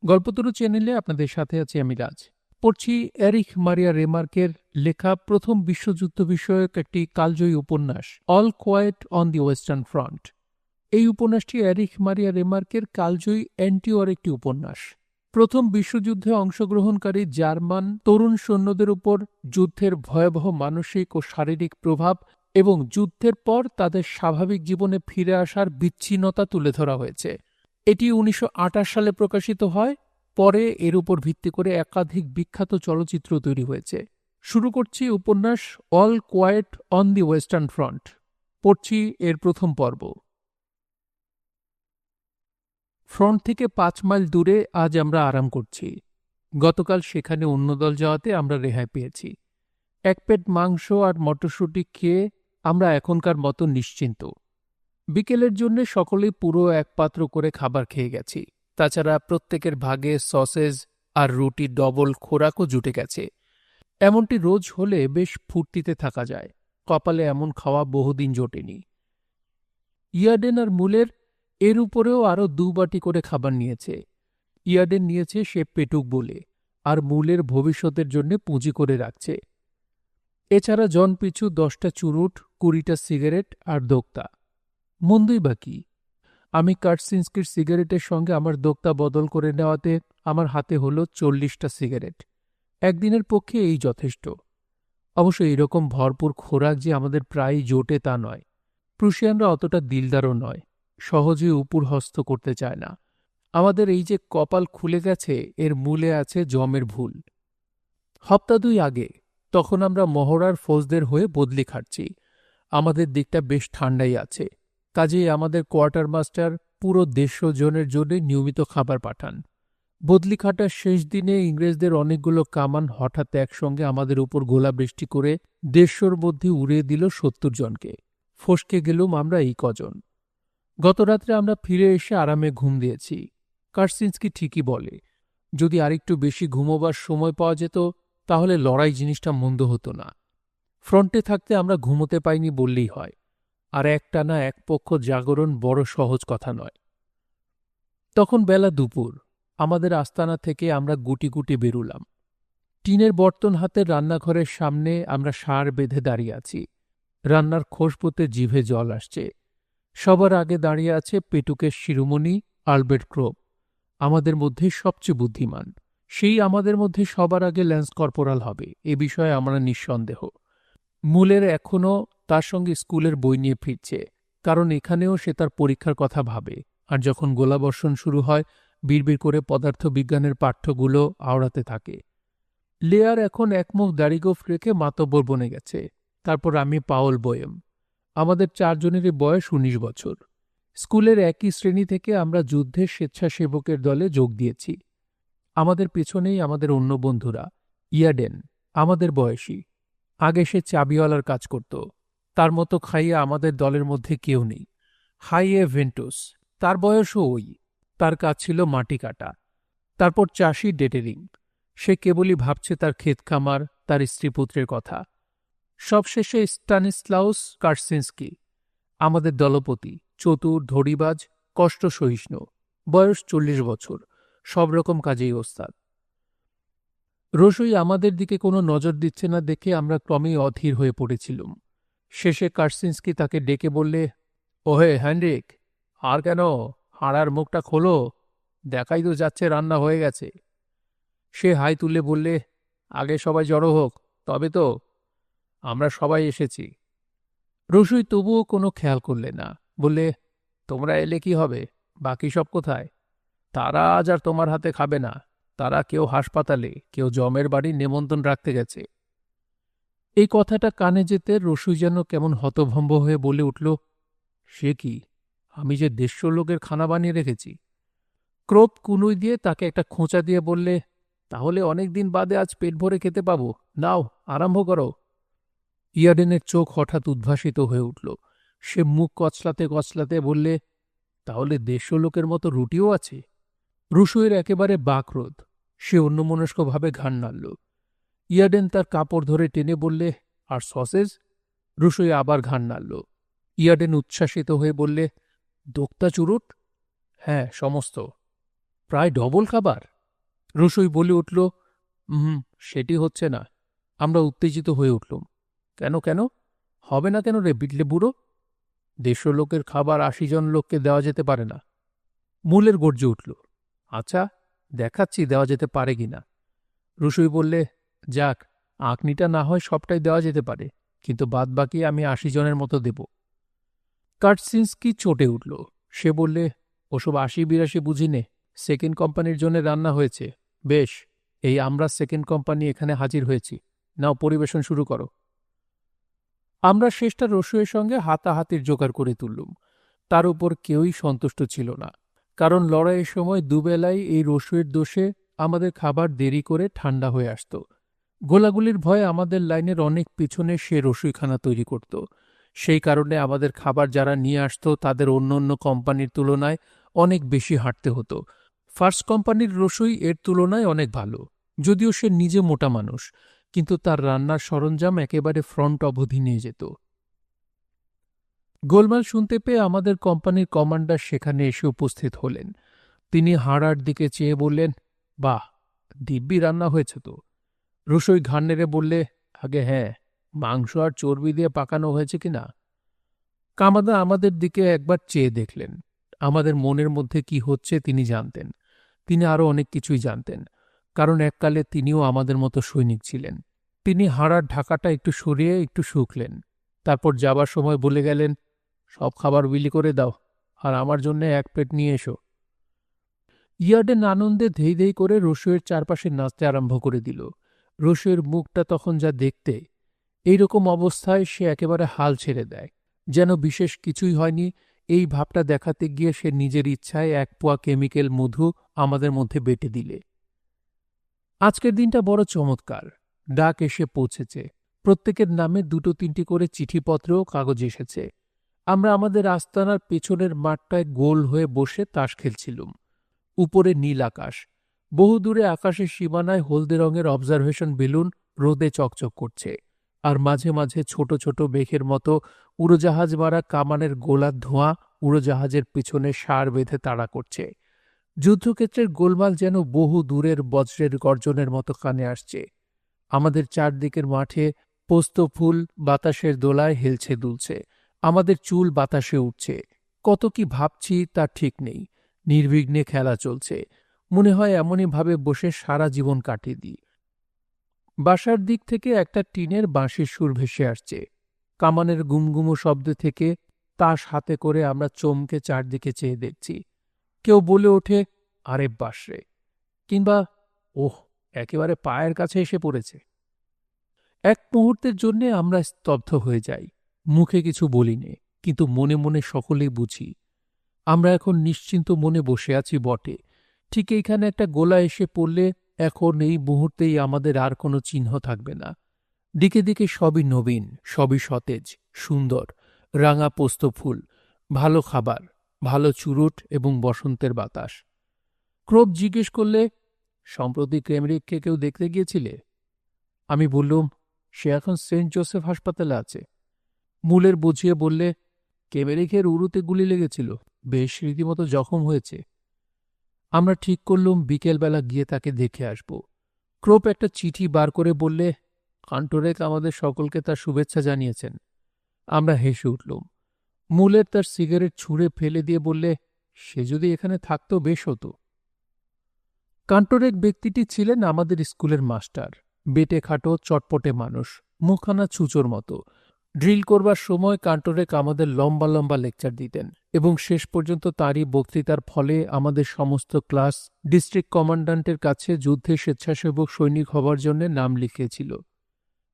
গল্পতরু চ্যানেলে আপনাদের সাথে আছি আমি রাজ। পড়ছি এরিখ মারিয়া রেমার্কের লেখা প্রথম বিশ্বযুদ্ধ বিষয়ক একটি কালজয়ী উপন্যাস, all quiet on the western front. এই উপন্যাসটি এরিখ মারিয়া রেমার্কের কালজয়ী অ্যান্টিওয়ার একটি উপন্যাস। প্রথম বিশ্বযুদ্ধে অংশগ্রহণকারী জার্মান তরুণ সৈন্যদের উপর যুদ্ধের ভয়াবহ মানসিক ও শারীরিক প্রভাব এবং যুদ্ধের পর তাদের স্বাভাবিক জীবনে ফিরে আসার বিচ্ছিন্নতা তুলে ধরা হয়েছে। এটি ১৯২৮ সালে প্রকাশিত হয়। পরে এর উপর ভিত্তি করে একাধিক বিখ্যাত চলচ্চিত্র তৈরি হয়েছে। শুরু করছি উপন্যাস all quiet on the western front. পড়ছি এর প্রথম পর্ব। ফ্রন্ট থেকে ৫ মাইল দূরে আজ আমরা আরাম করছি। গতকাল সেখানে অন্য দল যাওয়াতে আমরা রেহাই পেয়েছি। এক পেট মাংস আর মটরশুঁটি খেয়ে আমরা এখনকার মতো নিশ্চিন্ত। বিকেলের জন্য সকলেই পুরো এক পাত্র করে খাবার খেয়ে গেছি। তাছাড়া প্রত্যেকের ভাগে সসেজ আর রুটি ডবল খোরাকও জুটে গেছে। এমনটি রোজ হলে বেশ ফুর্তিতে থাকা যায়। কপালে এমন খাওয়া বহুদিন জোটেনি। ইয়ার্ডেন আর মুলের এর উপরেও আরও ২ বাটি করে খাবার নিয়েছে। ইয়ার্ডেন নিয়েছে সে পেটুক বলে, আর মুলের ভবিষ্যতের জন্য পুঁজি করে রাখছে। এছাড়া জন পিছু ১০টা চুরুট, ২০টা সিগারেট আর দোক্তা। মন্দই বা কি? আমি কার্সিনস্কির সিগারেটের সঙ্গে আমার দোক্তা বদল করে নেওয়াতে আমার হাতে হলো ৪০টা সিগারেট। একদিনের পক্ষে এই যথেষ্ট। অবশ্য এরকম ভরপুর খোরাক যে আমাদের প্রায়ই জোটে তা নয়। প্রুশিয়ানরা অতটা দিলদারও নয়, সহজে উপরহস্ত করতে চায় না। আমাদের এই যে কপাল খুলে গেছে, এর মূলে আছে জমের ভুল। সপ্তাহ ২ আগে তখন আমরা মহড়ার ফৌজদের হয়ে বদলি খাটছি। আমাদের দিকটা বেশ ঠান্ডাই আছে। কাজেই আমাদের কোয়ার্টার মাস্টার পুরো ১৫০ জনের জন্য নিয়মিত খাবার পাঠান। বদলি খাটার শেষ দিনে ইংরেজদের অনেকগুলো কামান হঠাৎ একসঙ্গে আমাদের উপর গোলাবৃষ্টি করে ১৫০ মধ্যে উড়িয়ে দিল ৭০ জনকে। ফসকে গেলুম আমরা এই কজন। গতরাত্রে আমরা ফিরে এসে আরামে ঘুম দিয়েছি। কার্সিনস্কি ঠিকই বলে, যদি আরেকটু বেশি ঘুমোবার সময় পাওয়া যেত তাহলে লড়াই জিনিসটা মন্দ হতো না। ফ্রন্টে থাকতে আমরা ঘুমোতে পাইনি বললেই হয়। আর একটানা এক পক্ষ জাগরণ বড় সহজ কথা নয়। তখন বেলা দুপুর। আমাদের আস্তানা থেকে আমরা গুটি গুটি বেরুলাম। টিনের বর্তন হাতে রান্নাঘরের সামনে আমরা সার বেঁধে দাঁড়িয়ে আছি। রান্নার খোশবুতে জিভে জল আসছে। সবার আগে দাঁড়িয়ে আছে পেটুকের শিরোমণি আলবের্ট ক্রোপ, আমাদের মধ্যে সবচেয়ে বুদ্ধিমান। সেই আমাদের মধ্যে সবার আগে ল্যান্স কর্পোরাল হবে, এ বিষয়ে আমরা নিঃসন্দেহ। মুলের এখনও তার সঙ্গে স্কুলের বই নিয়ে ফিরছে, কারণ এখানেও সে তার পরীক্ষার কথা ভাবে। আর যখন গোলাবর্ষণ শুরু হয়, বিড়বিড় করে পদার্থবিজ্ঞানের পাঠ্যগুলো আওড়াতে থাকে। লেয়ার এখন একমুখ দাড়িগোফ রেখে মাতব্বর বনে গেছে। তারপর আমি পাওল বোয়েম। আমাদের ৪ জনেরই বয়স ১৯ বছর। স্কুলের একই শ্রেণী থেকে আমরা যুদ্ধের স্বেচ্ছাসেবকের দলে যোগ দিয়েছি। আমাদের পেছনেই আমাদের অন্য বন্ধুরা। ইয়াডেন আমাদের বয়সী। আগে সে চাবিওয়ালার কাজ করত। তার মতো খাইয়ে আমাদের দলের মধ্যে কেউ নেই। হাইয়ে ভেন্টুস, তার বয়সও ওই। তার কাজ ছিল মাটি কাটা। তারপর চাষি ডেটেরিং। সে কেবলই ভাবছে তার ক্ষেত খামার, তার স্ত্রীপুত্রের কথা। সবশেষে স্টানিস্লাউস কার্সিনস্কি, আমাদের দলপতি, চতুর, ধড়িবাজ, কষ্ট সহিষ্ণু, বয়স ৪০ বছর, সব রকম কাজেই ওস্তাদ। রসই আমাদের দিকে কোনো নজর দিচ্ছে না দেখে আমরা ক্রমেই অধীর হয়ে পড়েছিলুম। শেষে কার্সিনস্কি তাকে ডেকে বললে, ওহে হ্যান্ড্রিক, আর কেন, হাড়ার মুখটা খোলো, দেখাই তো যাচ্ছে রান্না হয়ে গেছে। সে হাই তুলে বললে, আগে সবাই জড়ো হোক, তবে তো। আমরা সবাই এসেছি। রসই তবুও কোনো খেয়াল করলে না, বললে, তোমরা এলে কি হবে, বাকি সব কোথায়? তারা আজ আর তোমার হাতে খাবে না। তারা কেউ হাসপাতালে, কেউ জমের বাড়ির নেমন্তন্ন রাখতে গেছে। এই কথাটা কানে যেতে রসুই যেন কেমন হতভম্ব হয়ে বলে উঠল, সে কি, আমি যে ১৫০ লোকের খানা বানিয়ে রেখেছি। ক্রোপ কুনুই দিয়ে তাকে একটা খোঁচা দিয়ে বললে, তাহলে অনেক দিন বাদে আজ পেট ভরে খেতে পাবো, নাও আরম্ভ করো। ইয়াডেনের চোখ হঠাৎ উদ্ভাসিত হয়ে উঠল। সে মুখ কচলাতে কচলাতে বললে, তাহলে ১৫০ লোকের মতো রুটিও আছে? রুশোয়ের একেবারে বাকরোধ। সে অন্যমনস্কভাবে ঘাড় নাড়ল। ইয়াডেন তার কাপড় ধরে টেনে বললে, আর সসেজ? রুশোই আবার ঘাড় নাড়ল। ইয়াডেন উচ্ছ্বাসিত হয়ে বললে, দোক্তা চুরুট? হ্যাঁ, সমস্ত। প্রায় ডবল খাবার। রসুই বলে উঠল, হুম, সেটি হচ্ছে না। আমরা উত্তেজিত হয়ে উঠলুম। কেন কেন? হবে না কেন রে বিটলে বুড়ো? 150 লোকের খাবার 80 জন লোককে দেওয়া যেতে পারে না। মূলের গর্জে উঠল, আচ্ছা, দেখাচ্ছি দেওয়া যেতে পারে কিনা। রসুই বললে, যাক, আঁকনিটা না হয় সবটাই দেওয়া যেতে পারে, কিন্তু বাদবাকি আমি 80 জনের মতো দেব। কার্টসিন্সকি চটে উঠল। সে বললে, ওসব 80-82 বুঝি নে, সেকেন্ড কোম্পানির জন্য রান্না হয়েছে। বেশ, এই আমরা সেকেন্ড কোম্পানি এখানে হাজির হয়েছি, নাও পরিবেশন শুরু করো। আমরা শেষটা রসুইয়ের সঙ্গে হাতাহাতির জোগাড় করে তুললুম। তার উপর কেউই সন্তুষ্ট ছিল না, কারণ লড়াইয়ের সময় দুবেলাই এই রসুইয়ের দোষে আমাদের খাবার দেরি করে ঠান্ডা হয়ে আসত। গোলাগুলির ভয়ে আমাদের লাইনের অনেক পিছনে সে রসুইখানা তৈরি করত। সেই কারণে আমাদের খাবার যারা নিয়ে আসত তাদের অন্য অন্য কোম্পানির তুলনায় অনেক বেশি হাঁটতে হতো। ফার্স্ট কোম্পানির রসুই এর তুলনায় অনেক ভালো, যদিও সে নিজে মোটা মানুষ, কিন্তু তার রান্নার সরঞ্জাম একেবারে ফ্রন্ট অবধি নিয়ে যেত। গোলমাল শুনতে পেয়ে আমাদের কোম্পানির কমান্ডার সেখানে এসে উপস্থিত হলেন। তিনি হাঁড়ার দিকে চেয়ে বললেন, বাহ, দিব্যি রান্না হয়েছে তো। রসুই ঘাড় নেড়ে বললে, আগে হ্যাঁ, মাংস আর চর্বি দিয়ে পাকানো হয়েছে কিনা। কামাদা আমাদের দিকে একবার চেয়ে দেখলেন। আমাদের মনের মধ্যে কি হচ্ছে তিনি জানতেন। তিনি আরও অনেক কিছুই জানতেন, কারণ এককালে তিনিও আমাদের মতো সৈনিক ছিলেন। তিনি হাঁড়ার ঢাকাটা একটু সরিয়ে একটু শুকলেন। তারপর যাবার সময় বলে গেলেন, সব খাবার বিলি করে দাও, আর আমার জন্য 1 প্লেট নিয়ে এসো। ইয়ার্ডেন আনন্দে ধেই ধেই করে রসুইয়ের চারপাশে নাচতে আরম্ভ করে দিল। রসুইয়ের মুখটা তখন যা দেখতে, এইরকম অবস্থায় সে একেবারে হাল ছেড়ে দেয়, যেন বিশেষ কিছুই হয়নি। এই ভাবটা দেখাতে গিয়ে সে নিজের ইচ্ছায় 1 পোয়া কেমিক্যাল মধু আমাদের মধ্যে বেটে দিলে। আজকের দিনটা বড় চমৎকার। ডাক এসে পৌঁছেছে। প্রত্যেকের নামে 2-3টি করে চিঠিপত্র ও কাগজ এসেছে। আমরা আমাদের আস্তানার পেছনের মাঠটায় গোল হয়ে বসে তাস খেলছিলুম। উপরে নীল আকাশ, বহুদূরে আকাশের সীমানায় হলদে রঙের অবজারভেশন বেলুন রোদে চকচক করছে, আর মাঝে মাঝে ছোট ছোট মেঘের মতো উড়োজাহাজ মারা কামানের গোলার ধোঁয়া উড়োজাহাজের পিছনে সার বেঁধে তাড়া করছে। যুদ্ধক্ষেত্রের গোলমাল যেন বহু দূরের বজ্রের গর্জনের মতো কানে আসছে। আমাদের চারদিকের মাঠে পোস্ত ফুল বাতাসের দোলায় হেলছে দুলছে। আমাদের চুল বাতাসে উঠছে। কত কি ভাবছি তার ঠিক নেই। নির্বিঘ্নে খেলা চলছে। মনে হয় এমনই ভাবে বসে সারা জীবন কাটিয়ে দিই। বাসার দিক থেকে একটা টিনের বাঁশির সুর ভেসে আসছে। কামানের গুমগুমো শব্দ থেকে তাস হাতে করে আমরা চমকে চারদিকে চেয়ে দেখছি। কেউ বলে ওঠে, আরে বাসরে, কিংবা ওহ, একেবারে পায়ের কাছে এসে পড়েছে। এক মুহূর্তের জন্যে আমরা স্তব্ধ হয়ে যাই। মুখে কিছু বলি নে, কিন্তু মনে মনে সকলেই বুঝি আমরা এখন নিশ্চিন্ত মনে বসে আছি বটে, ঠিক এইখানে একটা গোলা এসে পড়লে এখন এই মুহূর্তেই আমাদের আর কোনো চিহ্ন থাকবে না। দিকে দিকে সবই নবীন, সবই সতেজ, সুন্দর, রাঙা পোস্ত ফুল, ভালো খাবার, ভালো চুরুট এবং বসন্তের বাতাস। ক্রোব জিজ্ঞেস করলে, সম্প্রতি ক্রেমরিককে কেউ দেখতে গিয়েছিলে? আমি বললুম, সে এখন সেন্ট জোসেফ হাসপাতালে আছে। মূলের বুঝিয়ে বললে, কেমেরিকের উরুতে গুলি লেগেছিল, বেশ রীতিমতো জখম হয়েছে। আমরা ঠিক করলুম বিকেলবেলা গিয়ে তাকে দেখে আসব। ক্রোপ একটা চিঠি বার করে বললে, কান্টোরেক আমাদের সকলকে তার শুভেচ্ছা জানিয়েছেন। আমরা হেসে উঠলুম। মূলের তার সিগারেট ছুঁড়ে ফেলে দিয়ে বললে, সে যদি এখানে থাকতো বেশ হতো। কান্টোরেক ব্যক্তিটি ছিলেন আমাদের স্কুলের মাস্টার। বেটে খাটো চটপটে মানুষ, মুখখানা ছুঁচোর মতো। ড্রিল করবার সময় কান্টোরেক আমাদের লম্বা লম্বা লেকচার দিতেন, এবং শেষ পর্যন্ত তাঁরই বক্তৃতার ফলে আমাদের সমস্ত ক্লাস ডিস্ট্রিক্ট কমান্ড্যান্টের কাছে যুদ্ধে স্বেচ্ছাসেবক সৈনিক হবার জন্য নাম লিখিয়েছিল।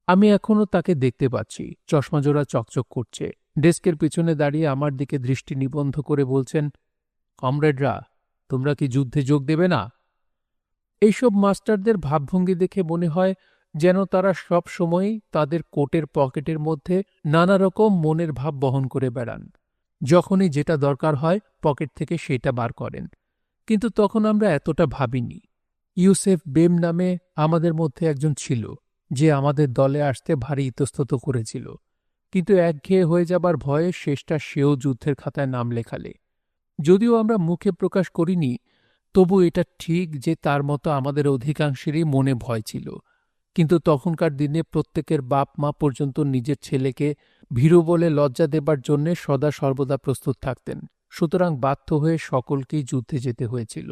আমি এখনও তাকে দেখতে পাচ্ছি, চশমাজোড়া চকচক করছে, ডেস্কের পিছনে দাঁড়িয়ে আমার দিকে দৃষ্টি নিবন্ধ করে বলছেন, কমরেডরা, তোমরা কি যুদ্ধে যোগ দেবে না? এইসব মাস্টারদের ভাবভঙ্গি দেখে মনে হয় যেন তারা সব সময়ই তাদের কোটের পকেটের মধ্যে নানা রকম মনের ভাব বহন করে বেড়ান। যখনই যেটা দরকার হয় পকেট থেকে সেটা বার করেন। কিন্তু তখন আমরা এতটা ভাবিনি। ইউসেফ বেম নামে আমাদের মধ্যে একজন ছিল, যে আমাদের দলে আসতে ভারী ইতস্তত করেছিল, কিন্তু একঘেয়ে হয়ে যাবার ভয়ে শেষটা সেও যুদ্ধের খাতায় নাম লেখালে। যদিও আমরা মুখে প্রকাশ করিনি, তবু এটা ঠিক যে তার মতো আমাদের অধিকাংশেরই মনে ভয় ছিল। কিন্তু তখনকার দিনে প্রত্যেকের বাপ মা পর্যন্ত নিজের ছেলেকে ভীরু বলে লজ্জা দেবার জন্যে সদা সর্বদা প্রস্তুত থাকতেন। সুতরাং বাধ্য হয়ে সকলকেই যুদ্ধে যেতে হয়েছিল।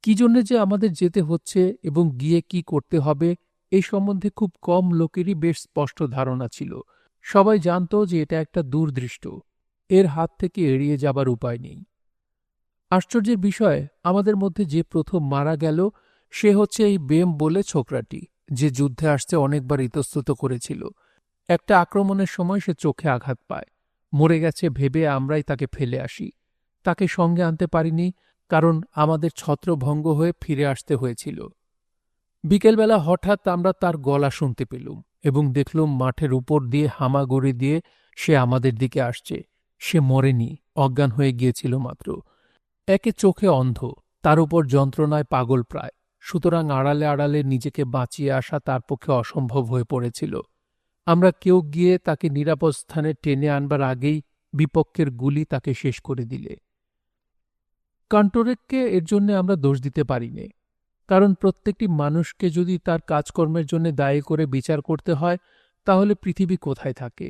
কি জন্যে যে আমাদের যেতে হচ্ছে এবং গিয়ে কি করতে হবে এই সম্বন্ধে খুব কম লোকেরই বেশ স্পষ্ট ধারণা ছিল। সবাই জানত যে এটা একটা দুর্দৃষ্ট, এর হাত থেকে এড়িয়ে যাবার উপায় নেই। আশ্চর্যের বিষয়, আমাদের মধ্যে যে প্রথম মারা গেল সে হচ্ছে এই বেম বলে ছোকরাটি, যে যুদ্ধে আসতে অনেকবার ইতস্তত করেছিল। একটা আক্রমণের সময় সে চোখে আঘাত পায়, মরে গেছে ভেবে আমরাই তাকে ফেলে আসি। তাকে সঙ্গে আনতে পারিনি, কারণ আমাদের ছত্রভঙ্গ হয়ে ফিরে আসতে হয়েছিল। বিকেলবেলা হঠাৎ আমরা তার গলা শুনতে পেলুম এবং দেখলুম মাঠের উপর দিয়ে হামাগুড়ি দিয়ে সে আমাদের দিকে আসছে। সে মরেনি, অজ্ঞান হয়ে গিয়েছিল মাত্র। একে চোখে অন্ধ, তার উপর যন্ত্রণায় পাগল প্রায়, সুতরাং আড়ালে আড়ালে নিজেকে বাঁচিয়ে আসা তার পক্ষে অসম্ভব হয়ে পড়েছিল। আমরা কেউ গিয়ে তাকে নিরাপদ স্থানে টেনে আনবার আগেই বিপক্ষের গুলি তাকে শেষ করে দিলে। কান্টোরেককে এর জন্য আমরা দোষ দিতে পারি নে, কারণ প্রত্যেকটি মানুষকে যদি তার কাজকর্মের জন্য দায়ী করে বিচার করতে হয়, তাহলে পৃথিবী কোথায় থাকে?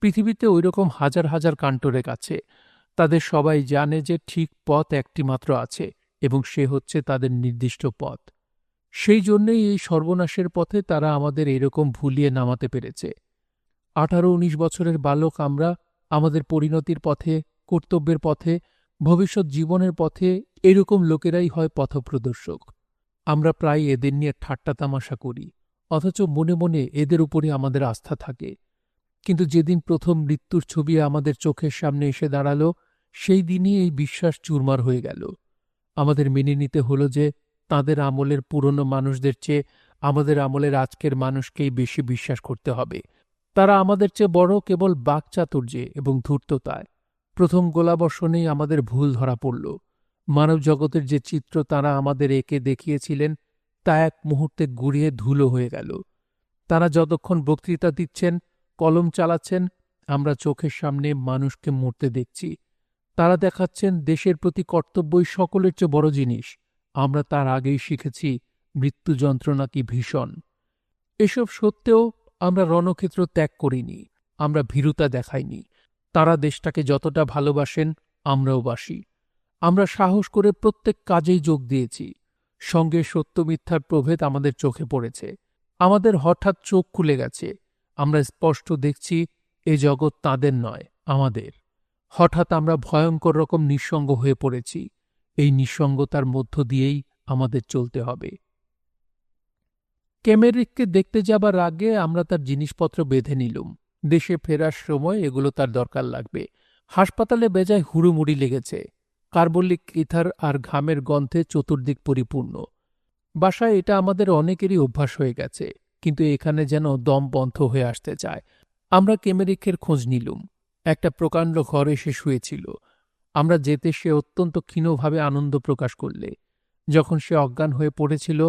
পৃথিবীতে ওইরকম হাজার হাজার কান্টোরেক আছে। তাদের সবাই জানে যে ঠিক পথ একটি মাত্র আছে, এবং সে হচ্ছে তাদের নির্দিষ্ট পথ। সেই জন্যেই এই সর্বনাশের পথে তারা আমাদের এরকম ভুলিয়ে নামাতে পেরেছে। 18-19 বছরের বালক আমরা আমাদের পরিণতির পথে, কর্তব্যের পথে, ভবিষ্যৎ জীবনের পথে এরকম লোকেরাই হয় পথপ্রদর্শক। আমরা প্রায় এদের নিয়ে ঠাট্টা তামাশা করি, অথচ মনে মনে এদের উপরে আমাদের আস্থা থাকে। কিন্তু যেদিন প্রথম মৃত্যুর ছবি আমাদের চোখের সামনে এসে দাঁড়াল, সেই দিনই এই বিশ্বাস চুরমার হয়ে গেল। আমাদের মেনে নিতে হল যে তাঁদের আমলের পুরনো মানুষদের চেয়ে আমাদের আমলের আজকের মানুষকেই বেশি বিশ্বাস করতে হবে। তারা আমাদের চেয়ে বড় কেবল বাকচাতুর্যে এবং ধূর্ততায়। প্রথম গোলাবর্ষণেই আমাদের ভুল ধরা পড়ল। মানব জগতের যে চিত্র তাঁরা আমাদের এঁকে দেখিয়েছিলেন তা এক মুহূর্তে গুঁড়িয়ে ধুলো হয়ে গেল। তাঁরা যতক্ষণ বক্তৃতা দিচ্ছেন, কলম চালাচ্ছেন, আমরা চোখের সামনে মানুষকে মরতে দেখছি। তারা দেখাচ্ছেন দেশের প্রতি কর্তব্যই সকলের চেয়ে বড় জিনিস। আমরা তার আগেই শিখেছি মৃত্যু যন্ত্রণা কি ভীষণ। এসব সত্ত্বেও আমরা রণক্ষেত্র ত্যাগ করিনি, আমরা ভীরুতা দেখাইনি। তারা দেশটাকে যতটা ভালোবাসেন আমরাও বাসি। আমরা সাহস করে প্রত্যেক কাজেই যোগ দিয়েছি। সঙ্গে সত্য মিথ্যার প্রভেদ আমাদের চোখে পড়েছে। আমাদের হঠাৎ চোখ খুলে গেছে। আমরা স্পষ্ট দেখছি এ জগৎ তাঁদের নয়, আমাদের। হঠাৎ আমরা ভয়ঙ্কর রকম নিঃসঙ্গ হয়ে পড়েছি। এই নিঃসঙ্গতার মধ্য দিয়েই আমাদের চলতে হবে। কেমেরিককে দেখতে যাবার আগে আমরা তার জিনিসপত্র বেঁধে নিলুম। দেশে ফেরার সময় এগুলো তার দরকার লাগবে। হাসপাতালে বেজায় হুড়ুমুড়ি লেগেছে। কার্বলিক ইথার আর ঘামের গন্ধে চতুর্দিক পরিপূর্ণ। বাসায় এটা আমাদের অনেকেরই অভ্যাস হয়ে গেছে, কিন্তু এখানে যেন দম বন্ধ হয়ে আসতে চায়। আমরা কেমেরিকের খোঁজ নিলুম। একটা প্রকাণ্ড ঘর এসে শুয়েছিল। আমরা যেতে সে অত্যন্ত ক্ষীণভাবে আনন্দ প্রকাশ করলে। যখন সে অজ্ঞান হয়ে পড়েছিল,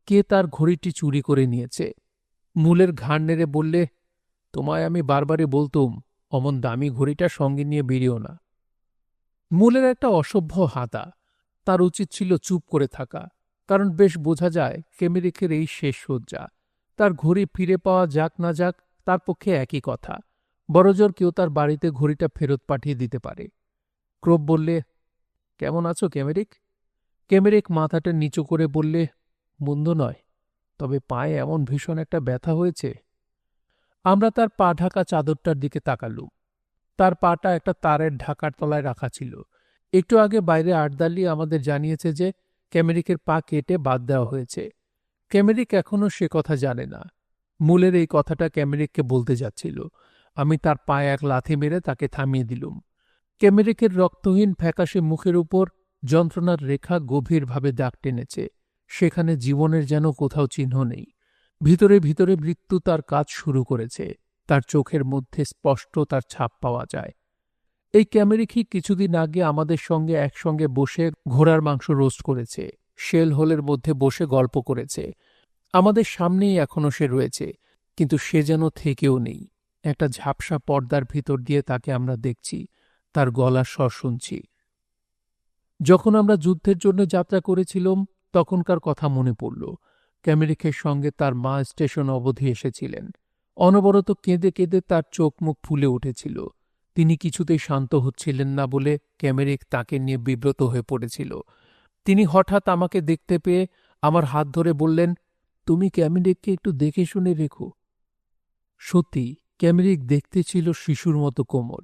কে তার ঘড়িটি চুরি করে নিয়েছে। মূলের ঘাড় নেড়ে বললে, তোমায় আমি বারবারই বলতুম অমন দামি ঘড়িটা সঙ্গে নিয়ে বেরিও না। মূলের একটা অসভ্য হাতা। তার উচিত ছিল চুপ করে থাকা, কারণ বেশ বোঝা যায় কেমেরিকের এই শেষ সজ্জা। তার ঘড়ি ফিরে পাওয়া যাক না যাক তার পক্ষে একই কথা। বড়জোর কেউ তার বাড়িতে ঘড়িটা ফেরত পাঠিয়ে দিতে পারে। ক্রোব বললে, কেমন আছো কেমেরিক? কেমেরিক মাথাটা নিচু করে বললে, মন্দ নয়, তবে পায়ে এমন ভীষণ একটা ব্যথা হয়েছে। আমরা তার পা ঢাকা চাদরটার দিকে তাকালুম। তার পাটা একটা তারের ঢাকার তলায় রাখা ছিল। একটু আগে বাইরে আটদালি আমাদের জানিয়েছে যে কেমেরিকের পা কেটে বাদ দেওয়া হয়েছে। কেমেরিক এখনও সে কথা জানে না। মূলের এই কথাটা কেমেরিককে বলতে যাচ্ছিল। আমি তার পায়ে এক লাথি মেরে তাকে থামিয়ে দিলুম। কেমেরিকের রক্তহীন ফ্যাকাশে মুখের উপর যন্ত্রণার রেখা গভীরভাবে দাগ টেনেছে। সেখানে জীবনের যেন কোথাও চিহ্ন নেই। ভিতরে ভিতরে মৃত্যু তার কাজ শুরু করেছে। তার চোখের মধ্যে স্পষ্ট তার ছাপ পাওয়া যায়। এই ক্যামেরিকই কিছুদিন আগে আমাদের সঙ্গে একসঙ্গে বসে ঘোড়ার মাংস রোস্ট করেছে, শেল হোলের মধ্যে বসে গল্প করেছে। আমাদের সামনেই এখনো সে রয়েছে, কিন্তু সে যেন থেকেও নেই। একটা ঝাপসা পর্দার ভিতর দিয়ে তাকে আমরা দেখছি, তার গলার স্বর শুনছি। যখন আমরা যুদ্ধের জন্য যাত্রা করেছিলাম তখনকার কথা মনে পড়ল। ক্যামেরিকের সঙ্গে তার মা স্টেশন অবধি এসেছিলেন। অনবরত কেঁদে কেঁদে তার চোখ মুখ ফুলে উঠেছিল। তিনি কিছুতেই শান্ত হচ্ছিলেন না বলে ক্যামেরিক তাকে নিয়ে বিব্রত হয়ে পড়েছিল। তিনি হঠাৎ আমাকে দেখতে পেয়ে আমার হাত ধরে বললেন, তুমি ক্যামেরিককে একটু দেখে শুনে রেখো। সত্যি, ক্যামেরিক দেখতে ছিল শিশুর মতো কোমল।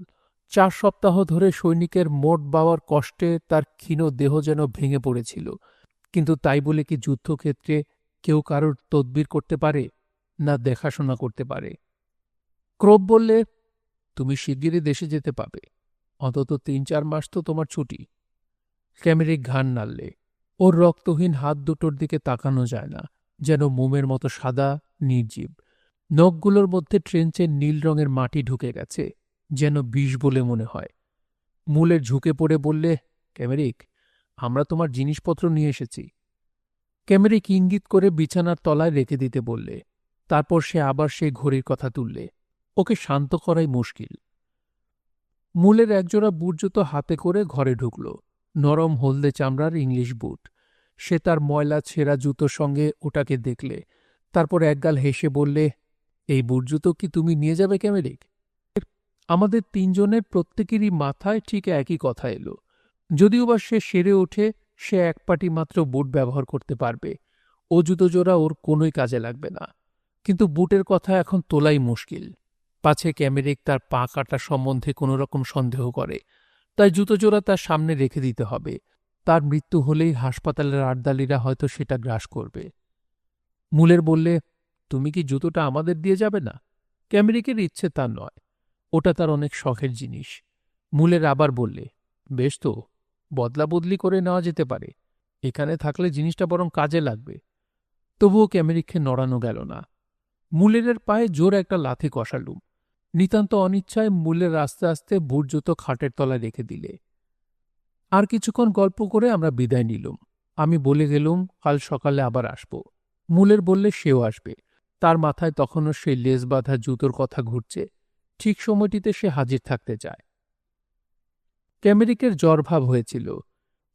4 সপ্তাহ ধরে সৈনিকের মোট বাওয়ার কষ্টে তার ক্ষীণ দেহ যেন ভেঙে পড়েছিল। কিন্তু তাই বলে কি যুদ্ধক্ষেত্রে কেউ কারোর তদবির করতে পারে, না দেখাশোনা করতে পারে? ক্রোপ বললে, তুমি শিগগিরই দেশে যেতে পাবে। অন্তত 3-4 মাস তো তোমার ছুটি। ক্যামেরিক ঘাড় নাড়লে। ওর রক্তহীন হাত দুটোর দিকে তাকানো যায় না, যেন মোমের মতো সাদা, নির্জীব। নখগুলোর মধ্যে ট্রেঞ্চের নীল রঙের মাটি ঢুকে গেছে, যেন বিষ বলে মনে হয়। মূলের ঝুঁকে পড়ে বললে, ক্যামেরিক, আমরা তোমার জিনিসপত্র নিয়ে এসেছি। ক্যামেরিক ইঙ্গিত করে বিছানার তলায় রেখে দিতে বললে। তারপর সে আবার সেই ঘড়ির কথা তুললে। ওকে শান্ত করাই মুশকিল। মূলের একজোড়া বুট জুতো হাতে করে ঘরে ঢুকল। নরম হলদে চামড়ার ইংলিশ বুট। সে তার ময়লা ছেঁড়া জুতোর সঙ্গে ওটাকে দেখলে। তারপর একগাল হেসে বললে, এই বুট জুতো কি তুমি নিয়ে যাবে ক্যামেরিক? আমাদের 3 জনের প্রত্যেকেরই মাথায় ঠিক একই কথা এলো। যদিও বা সে সেরে ওঠে, সে এক পাটি মাত্র বুট ব্যবহার করতে পারবে। ও জুতো জোড়া ওর কোনোই কাজে লাগবে না। কিন্তু বুটের কথা এখন তোলাই মুশকিল। পাছে ক্যামেরিক তার পা কাটা সম্বন্ধে কোনো রকম সন্দেহ করে, তাই জুতো জোড়া তার সামনে রেখে দিতে হবে। তার মৃত্যু হলেই হাসপাতালের আর্দালিরা হয়তো সেটা গ্রাস করবে। মূলের বললে, তুমি কি জুতোটা আমাদের দিয়ে যাবে না? ক্যামেরিকের ইচ্ছে তা নয়, ওটা তার অনেক শখের জিনিস। মূলের আবার বললে, বেশ তো, বদলা বদলি করে নেওয়া যেতে পারে। এখানে থাকলে জিনিসটা বরং কাজে লাগবে। তবুও ক্যামেরিককে নড়ানো গেল না। মূলের পায়ে জোর একটা লাথি কষালুম। নিতান্ত অনিচ্ছায় মূলের আস্তে আস্তে বুট জুতো খাটের তলায় রেখে দিলে। আর কিছুক্ষণ গল্প করে আমরা বিদায় নিলুম। আমি বলে গেলুম কাল সকালে আবার আসব। মূলের বললে সেও আসবে। তার মাথায় তখনও সেই লেজ বাঁধা জুতোর কথা ঘুরছে। ঠিক সময়টিতে সে হাজির থাকতে চায়। ক্যামেরিকের জ্বরভাব হয়েছিল।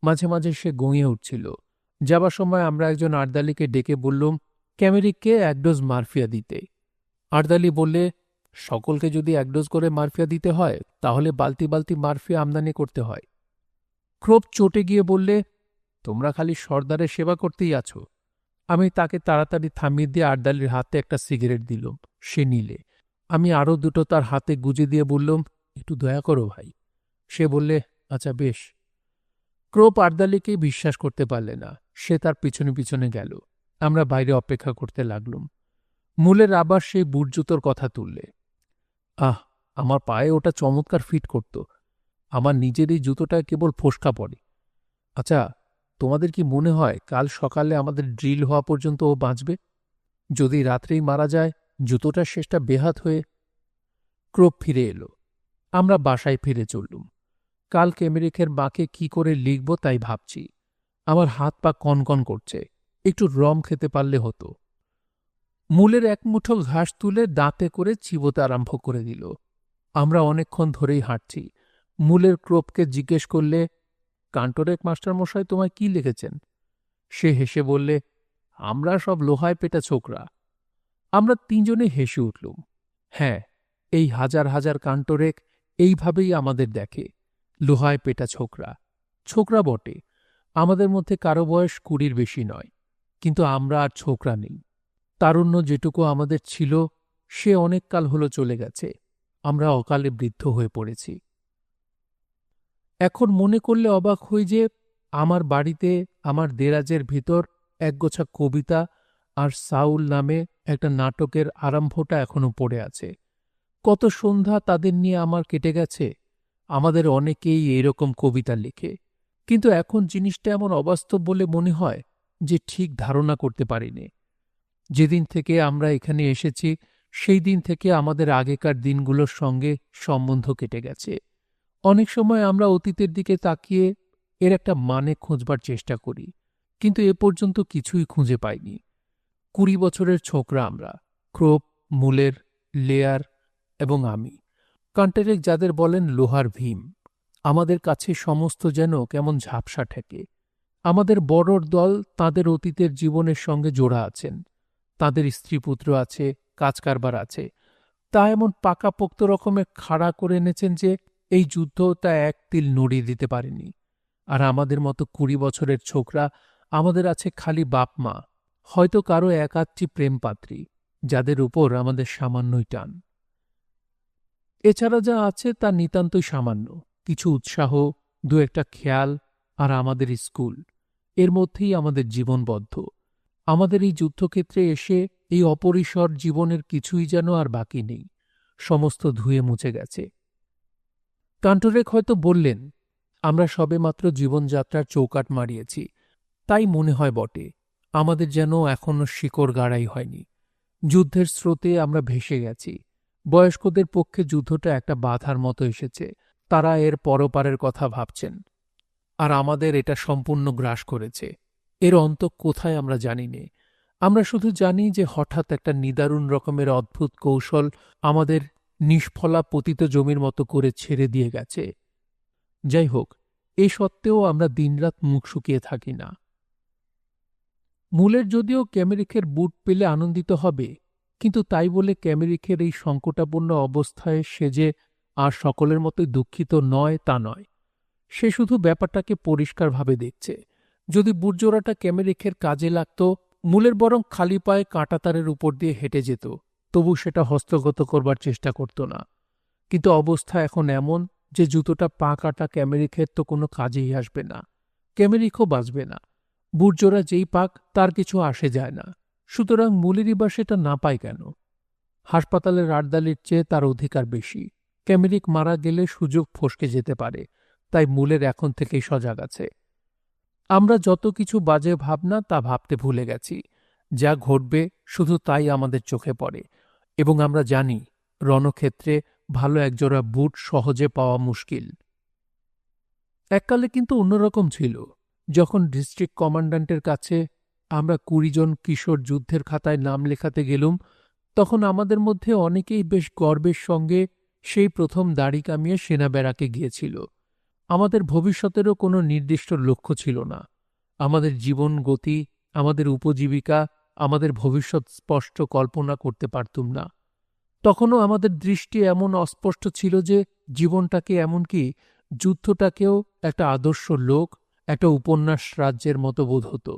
মাঝে মাঝে সে গঁিয়ে উঠছিল। যাবার সময় আমরা একজন আর্দালিকে ডেকে বললুম ক্যামেরিককে 1 ডোজ মারফিয়া দিতে। আর্দালি বললে, সকলকে যদি 1 ডোজ করে মারফিয়া দিতে হয় তাহলে বালতি বালতি মারফিয়া আমদানি করতে হয়। ক্রোপ চটে গিয়ে বললে, তোমরা খালি সর্দারের সেবা করতেই আছো। আমি তাকে তাড়াতাড়ি থামিয়ে দিয়ে আর্দালির হাতে একটা সিগারেট দিলুম। সে নিলে। আমি আরও 2টো তার হাতে গুজে দিয়ে বললুম, একটু দয়া করো ভাই। সে বললে, আচ্ছা বেশ। ক্রোপ আর্দালিকেই বিশ্বাস করতে পারলে না। সে তার পিছনে পিছনে গেল। আমরা বাইরে অপেক্ষা করতে লাগলুম। মূলের আবার সেই বুট জুতোর কথা তুললে। আহ, আমার পায়ে ওটা চমৎকার ফিট করত। আমার নিজের এই জুতোটা কেবল ফোসকা পড়ে। আচ্ছা, তোমাদের কি মনে হয় কাল সকালে আমাদের ড্রিল হওয়া পর্যন্ত ও বাঁচবে? যদি রাত্রেই মারা যায়, জুতোটার শেষটা বেহাত হয়ে। ক্রোপ ফিরে এলো। আমরা বাসায় ফিরে চললুম। কাল ক্যামেরিকের মাকে কি করে লিখব তাই ভাবছি। আমার হাত পা কনকন করছে। একটু রম খেতে পারলে হতো। মূলের 1 মুঠো ঘাস তুলে দাঁতে করে চিবোতে আরম্ভ করে দিল। আমরা অনেকক্ষণ ধরেই হাঁটছি। মূলের ক্রোপকে জিজ্ঞেস করলে, কান্টোরেক মাস্টারমশাই তোমায় কি লিখেছেন? সে হেসে বললে, আমরা সব লোহায় পেটা ছোকরা। আমরা 3 জনে হেসে উঠলুম। হ্যাঁ, এই হাজার হাজার কান্টোরেক এইভাবেই আমাদের দেখে, লোহায় পেটা ছোকরা। ছোকরা বটে, আমাদের মধ্যে কারো বয়স 20-র বেশি নয়। কিন্তু আমরা আর ছোকরা নেই। তারুণ্য যেটুকু আমাদের ছিল সে অনেক কাল হলো চলে গেছে। আমরা অকালে বৃদ্ধ হয়ে পড়েছি। এখন মনে করলে অবাক হই যে আমার বাড়িতে আমার দেরাজের ভিতর একগোছা কবিতা আর সাউল নামে একটা নাটকের আরম্ভটা এখনো পড়ে আছে। কত সন্ধ্যা তাদের নিয়ে আমার কেটে গেছে। আমাদের অনেকেই এইরকম কবিতা লিখে। কিন্তু এখন জিনিসটা এমন অবাস্তব বলে মনে হয় যে ঠিক ধারণা করতে পারিনি। যেদিন থেকে আমরা এখানে এসেছি সেই দিন থেকে আমাদের আগেকার দিনগুলোর সঙ্গে সম্বন্ধ কেটে গেছে। অনেক সময় আমরা অতীতের দিকে তাকিয়ে এর একটা মানে খুঁজবার চেষ্টা করি, কিন্তু এ পর্যন্ত কিছুই খুঁজে পাইনি। 20 বছরের ছোকরা আমরা, ক্রোপ, মূলের, লেয়ার এবং আমি। কান্টারেক যাদের বলেন লোহার ভীম। আমাদের কাছে সমস্ত যেন কেমন ঝাপসা ঠেকে। আমাদের বড়র দল তাদের অতীতের জীবনের সঙ্গে জোড়া আছেন, তাদের স্ত্রীপুত্র আছে, কাজকারবার আছে, তা এমন পাকাপোক্ত রকমের খাড়া করে এনেছেন যে এই যুদ্ধ তা এক তিল নড়িয়ে দিতে পারেনি। আর আমাদের মতো 20 বছরের ছোকরা, আমাদের আছে খালি বাপ মা, হয়তো কারো একাত্রী প্রেমপাত্রী, যাদের উপর আমাদের সামান্যই টান। এছাড়া যা আছে তা নিতান্তই সামান্য, কিছু উৎসাহ, দু একটা খেয়াল, আর আমাদের স্কুল, এর মধ্যেই আমাদের জীবনবদ্ধ। আমাদের এই যুদ্ধক্ষেত্রে এসে এই অপরিসর জীবনের কিছুই যেন আর বাকি নেই, সমস্ত ধুয়ে মুছে গেছে। কান্টরেক হয়তো বললেন, আমরা সবেমাত্র জীবনযাত্রার চৌকাট মারিয়েছি, তাই মনে হয় বটে, আমাদের যেন এখনো শিকড় গাড়াই হয়নি। যুদ্ধের স্রোতে আমরা ভেসে গেছি। বয়স্কদের পক্ষে যুদ্ধটা একটা বাধার মতো এসেছে, তারা এর পরপারের কথা ভাবছেন, আর আমাদের এটা সম্পূর্ণ গ্রাস করেছে। এর অন্ত কোথায় আমরা জানি নে। আমরা শুধু জানি যে হঠাৎ একটা নিদারুণ রকমের অদ্ভুত কৌশল আমাদের নিষ্ফলা পতিত জমির মতো করে ছেড়ে দিয়ে গেছে। যাই হোক, এ সত্ত্বেও আমরা দিনরাত মুখ শুকিয়ে থাকি না। মূলের যদিও ক্যামেরিকের বুট পেলে আনন্দিত হবে, কিন্তু তাই বলে ক্যামেরিকের এই সংকটাপন্ন অবস্থায় সে যে আর সকলের মতোই দুঃখিত নয় তা নয়। সে শুধু ব্যাপারটাকে পরিষ্কারভাবে দেখছে। যদি বুটজোড়াটা ক্যামেরিকের কাজে লাগত, মূলের বরং খালি পায়ে কাঁটাতারের উপর দিয়ে হেঁটে যেত, তবু সেটা হস্তগত করবার চেষ্টা করত না। কিন্তু অবস্থা এখন এমন যে জুতোটা পা কাটা ক্যামেরিকের তো কোনো কাজেই আসবে না, ক্যামেরিকও বাঁচবে না। বুটজোড়া যেই পাক তার কিছু আসে যায় না, সুতরাং মূলেরই বা সেটা না পায় কেন? হাসপাতালের রাতদালির চেয়ে তার অধিকার বেশি। ক্যামেরিক মারা গেলে সুযোগ ফসকে যেতে পারে, তাই মূলের এখন থেকেই সজাগ আছে। আমরা যত কিছু বাজে ভাবনা তা ভাবতে ভুলে গেছি। যা ঘটবে শুধু তাই আমাদের চোখে পড়ে, এবং আমরা জানি রণক্ষেত্রে ভালো একজোড়া বুট সহজে পাওয়া মুশকিল। এককালে কিন্তু অন্যরকম ছিল। যখন ডিস্ট্রিক্ট কমান্ড্যান্টের কাছে আমরা 20 জন কিশোর যুদ্ধের খাতায় নাম লেখাতে গেলুম, তখন আমাদের মধ্যে অনেকেই বেশ গর্বের সঙ্গে সেই প্রথম দাড়ি কামিয়ে সেনা ব্যারাকে গিয়েছিল। আমাদের ভবিষ্যতেরও কোনো নির্দিষ্ট লক্ষ্য ছিল না। আমাদের জীবন গতি, আমাদের উপজীবিকা, আমাদের ভবিষ্যৎ স্পষ্ট কল্পনা করতে পারতুম না। তখনও আমাদের দৃষ্টি এমন অস্পষ্ট ছিল যে জীবনটাকে, এমনকি যুদ্ধটাকেও একটা আদর্শ লোক, একটা উপন্যাস রাজ্যের মতো বোধ হতো।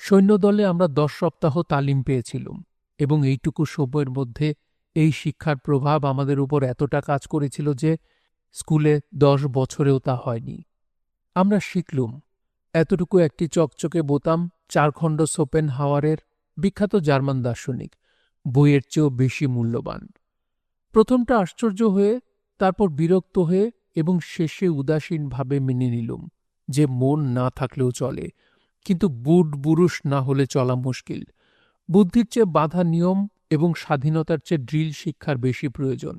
সৈন্যদলে আমরা 10 সপ্তাহ তালিম পেয়েছিলুম, এবং এইটুকু সময়ের মধ্যে এই শিক্ষার প্রভাব আমাদের উপর এতটা কাজ করেছিল যে স্কুলে 10 বছরেও তা হয়নি। আমরা শিখলুম এতটুকু একটি চকচকে বোতাম 4 খণ্ড শোপেনহাওয়ারের, বিখ্যাত জার্মান দার্শনিক, বইয়ের চেয়েও বেশি মূল্যবান। প্রথমটা আশ্চর্য হয়ে, তারপর বিরক্ত হয়ে, এবং শেষে উদাসীনভাবে মেনে নিলুম যে মন না থাকলেও চলে, কিন্তু বুট বুরুষ না হলে চলা মুশকিল। বুদ্ধির চেয়ে বাঁধা নিয়ম এবং স্বাধীনতার চেয়ে ড্রিল শিক্ষার বেশি প্রয়োজন।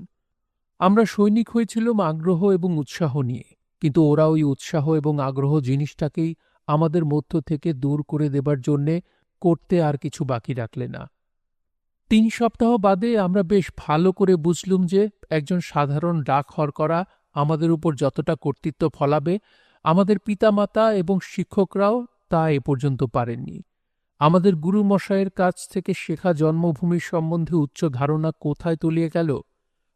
আমরা সৈনিক হয়েছিলাম আগ্রহ এবং উৎসাহ নিয়ে, কিন্তু ওরা ওই উৎসাহ এবং আগ্রহ জিনিসটাকেই আমাদের মধ্য থেকে দূর করে দেবার জন্যে করতে আর কিছু বাকি রাখলে না। 3 সপ্তাহ বাদে আমরা বেশ ভালো করে বুঝলুম যে একজন সাধারণ ডাক হরকরা আমাদের উপর যতটা কর্তৃত্ব ফলাবে, আমাদের পিতামাতা এবং শিক্ষকরাও তা এ পর্যন্ত পারেননি। আমাদের গুরুমশায়ের কাছ থেকে শেখা জন্মভূমির সম্বন্ধে উচ্চ ধারণা কোথায় তলিয়ে গেল?